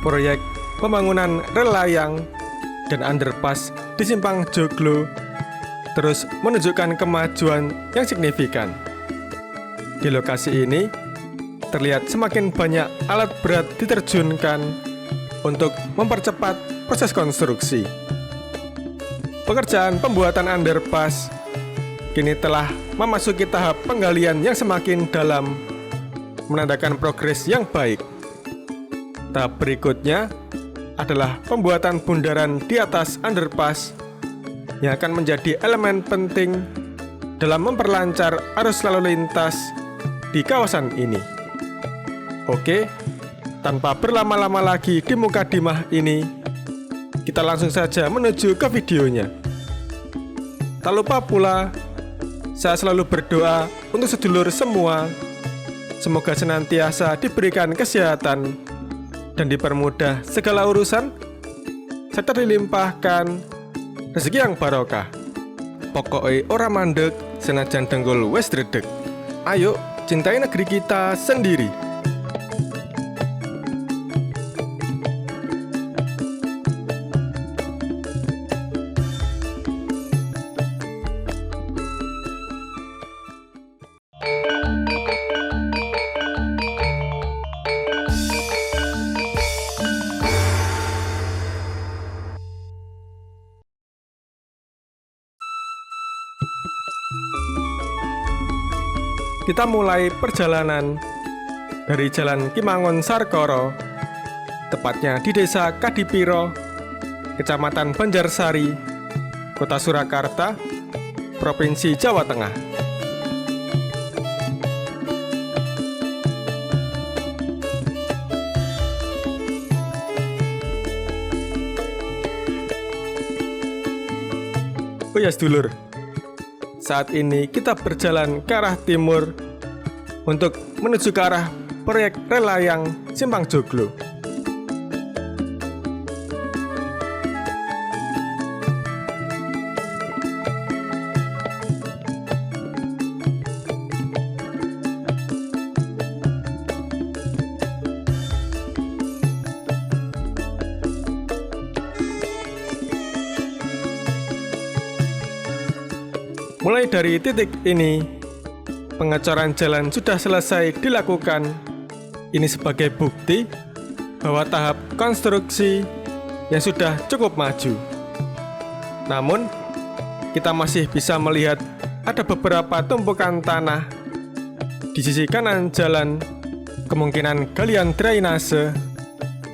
Proyek pembangunan rel layang dan underpass di Simpang Joglo terus menunjukkan kemajuan yang signifikan. Di lokasi ini terlihat semakin banyak alat berat diterjunkan untuk mempercepat proses konstruksi. Pekerjaan pembuatan underpass kini telah memasuki tahap penggalian yang semakin dalam, menandakan progres yang baik. Tahap berikutnya adalah pembuatan bundaran di atas underpass yang akan menjadi elemen penting dalam memperlancar arus lalu lintas di kawasan ini. Oke, tanpa berlama-lama lagi di muka dimah ini, kita langsung saja menuju ke videonya. Tak lupa pula, saya selalu berdoa untuk sedulur semua, semoga senantiasa diberikan kesehatan dan dipermudah segala urusan, serta dilimpahkan rezeki yang barokah. Pokoknya ora mandek senajan dengkul wes dredeg. Ayo cintai negeri kita sendiri. Kita mulai perjalanan dari Jalan Kimangun Sarkoro, tepatnya di Desa Kadipiro, Kecamatan Banjarsari, Kota Surakarta, Provinsi Jawa Tengah. Oh ya sedulur, saat ini kita berjalan ke arah timur untuk menuju ke arah proyek rel layang Simpang Joglo. Mulai dari titik ini, pengecoran jalan sudah selesai dilakukan. Ini sebagai bukti bahwa tahap konstruksi yang sudah cukup maju. Namun, kita masih bisa melihat ada beberapa tumpukan tanah di sisi kanan jalan, kemungkinan galian drainase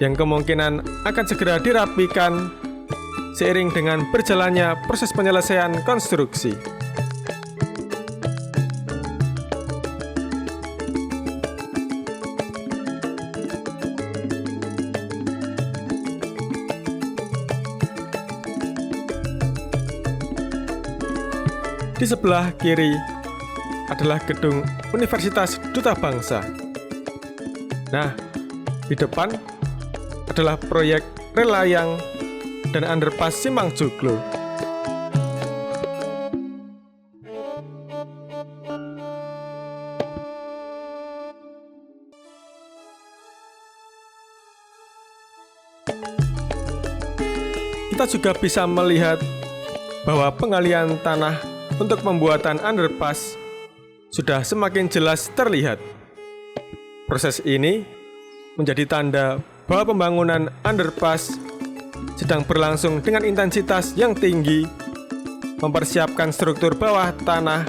yang kemungkinan akan segera dirapikan seiring dengan berjalannya proses penyelesaian konstruksi. Di sebelah kiri adalah gedung Universitas Duta Bangsa. Nah, di depan adalah proyek rel layang dan underpass Simpang Joglo. Kita juga bisa melihat bahwa penggalian tanah untuk pembuatan underpass sudah semakin jelas terlihat. Proses ini menjadi tanda bahwa pembangunan underpass sedang berlangsung dengan intensitas yang tinggi, mempersiapkan struktur bawah tanah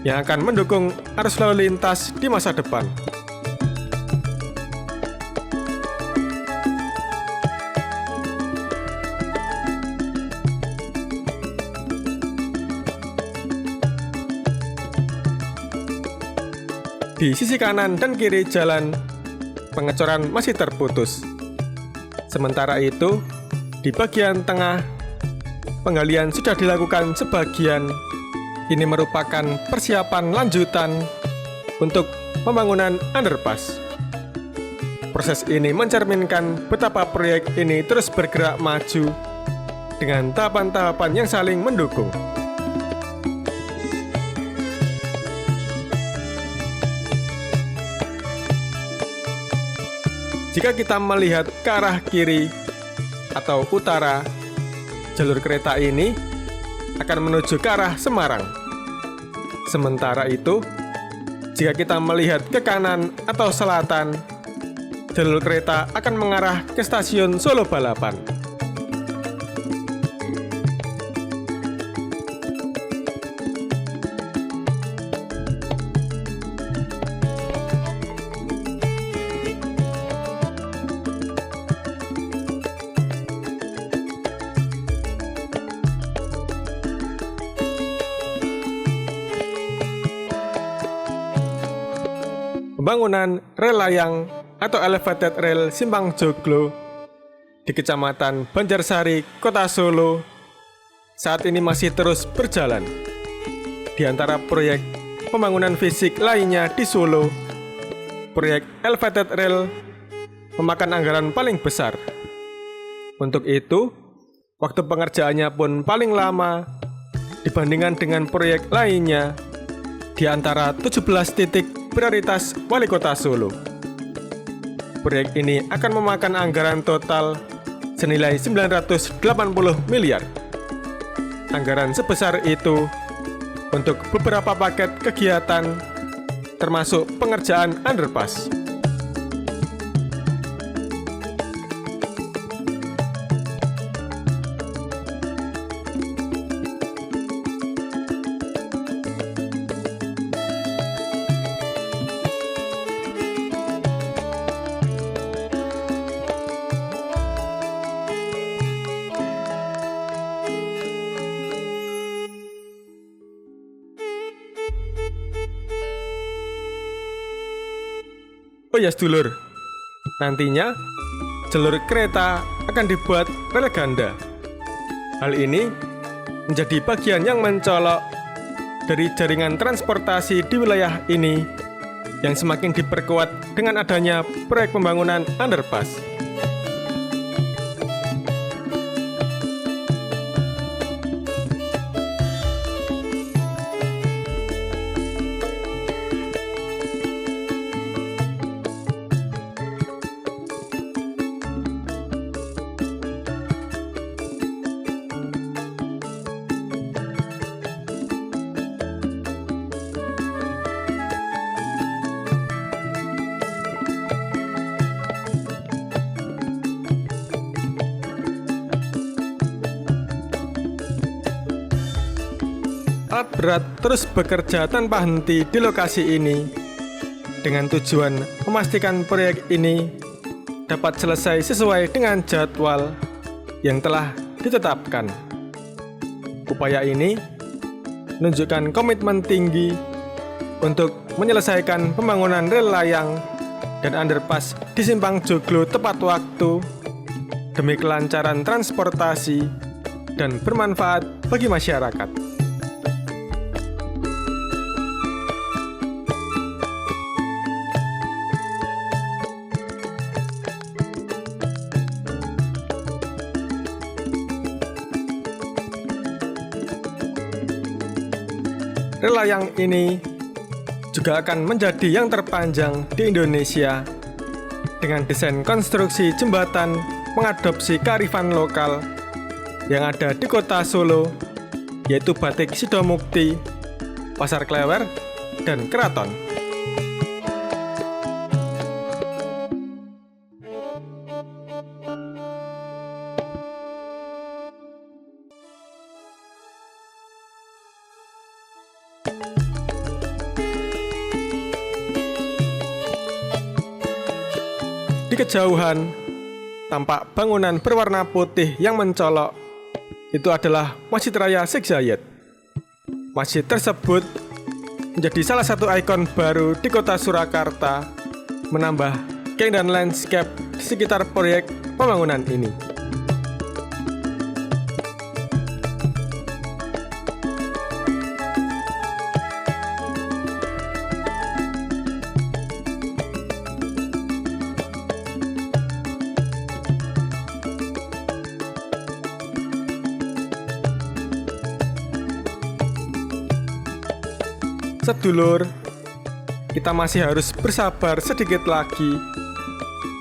yang akan mendukung arus lalu lintas di masa depan. Di sisi kanan dan kiri jalan, pengecoran masih terputus. Sementara itu, di bagian tengah, penggalian sudah dilakukan sebagian. Ini merupakan persiapan lanjutan untuk pembangunan underpass. Proses ini mencerminkan betapa proyek ini terus bergerak maju dengan tahapan-tahapan yang saling mendukung. Jika kita melihat ke arah kiri atau utara, jalur kereta ini akan menuju ke arah Semarang. Sementara itu, jika kita melihat ke kanan atau selatan, jalur kereta akan mengarah ke stasiun Solo Balapan. Pembangunan rel layang atau elevated rail Simpang Joglo di Kecamatan Banjarsari, Kota Solo saat ini masih terus berjalan. Di antara proyek pembangunan fisik lainnya di Solo, proyek elevated rail memakan anggaran paling besar. Untuk itu, waktu pengerjaannya pun paling lama dibandingkan dengan proyek lainnya di antara 17 titik prioritas Wali Kota Solo. Proyek ini akan memakan anggaran total senilai 980 miliar. Anggaran sebesar itu untuk beberapa paket kegiatan termasuk pengerjaan underpass. Oh ya sedulur, nantinya jalur kereta akan dibuat rel ganda. Hal ini menjadi bagian yang mencolok dari jaringan transportasi di wilayah ini yang semakin diperkuat dengan adanya proyek pembangunan underpass. Alat berat terus bekerja tanpa henti di lokasi ini dengan tujuan memastikan proyek ini dapat selesai sesuai dengan jadwal yang telah ditetapkan. Upaya ini menunjukkan komitmen tinggi untuk menyelesaikan pembangunan rel layang dan underpass di Simpang Joglo tepat waktu demi kelancaran transportasi dan bermanfaat bagi masyarakat. Rel layang ini juga akan menjadi yang terpanjang di Indonesia dengan desain konstruksi jembatan mengadopsi kearifan lokal yang ada di Kota Solo, yaitu Batik Sidomukti, Pasar Klewer, dan Keraton. Di kejauhan, tampak bangunan berwarna putih yang mencolok. Itu adalah Masjid Raya Sheikh Zayed. Masjid tersebut menjadi salah satu ikon baru di kota Surakarta, menambah keindahan landscape di sekitar proyek pembangunan ini. Sedulur, kita masih harus bersabar sedikit lagi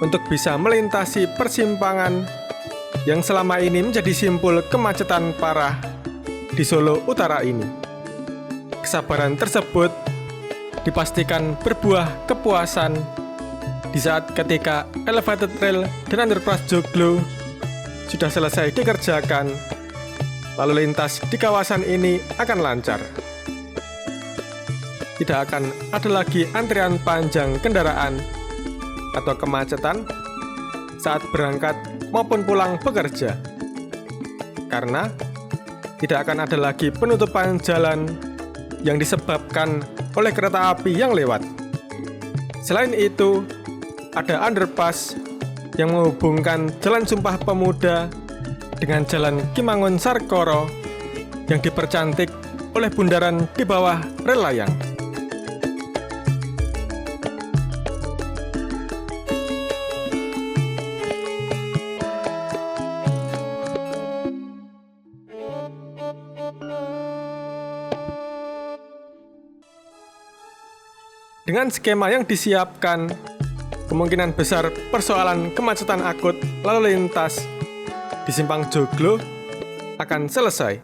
untuk bisa melintasi persimpangan yang selama ini menjadi simpul kemacetan parah di Solo Utara ini. Kesabaran tersebut dipastikan berbuah kepuasan di saat ketika elevated rail dan underpass Joglo sudah selesai dikerjakan, lalu lintas di kawasan ini akan lancar. Tidak akan ada lagi antrian panjang kendaraan atau kemacetan saat berangkat maupun pulang bekerja. Karena tidak akan ada lagi penutupan jalan yang disebabkan oleh kereta api yang lewat. Selain itu, ada underpass yang menghubungkan Jalan Sumpah Pemuda dengan Jalan Kimangun Sarkoro yang dipercantik oleh bundaran di bawah rel layang. Dengan skema yang disiapkan, kemungkinan besar persoalan kemacetan akut lalu lintas di Simpang Joglo akan selesai.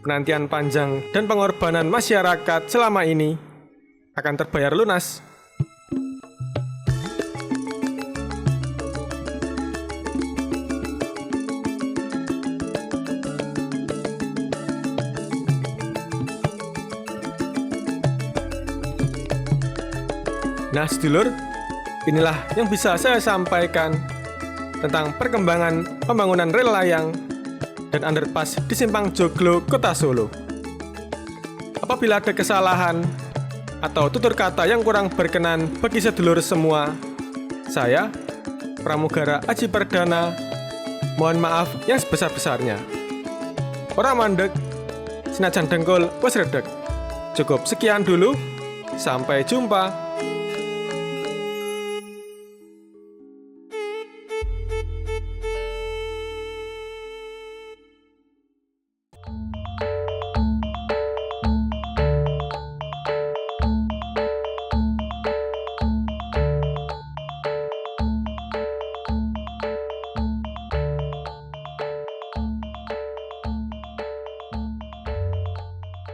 Penantian panjang dan pengorbanan masyarakat selama ini akan terbayar lunas. Nah, sedulur, inilah yang bisa saya sampaikan tentang perkembangan pembangunan rel layang dan underpass di Simpang Joglo, Kota Solo. Apabila ada kesalahan atau tutur kata yang kurang berkenan bagi sedulur semua, saya, Pramugara Aji Perdana, mohon maaf yang sebesar-besarnya. Ora mandeg, senajan dengkul wis redeg. Cukup sekian dulu, sampai jumpa.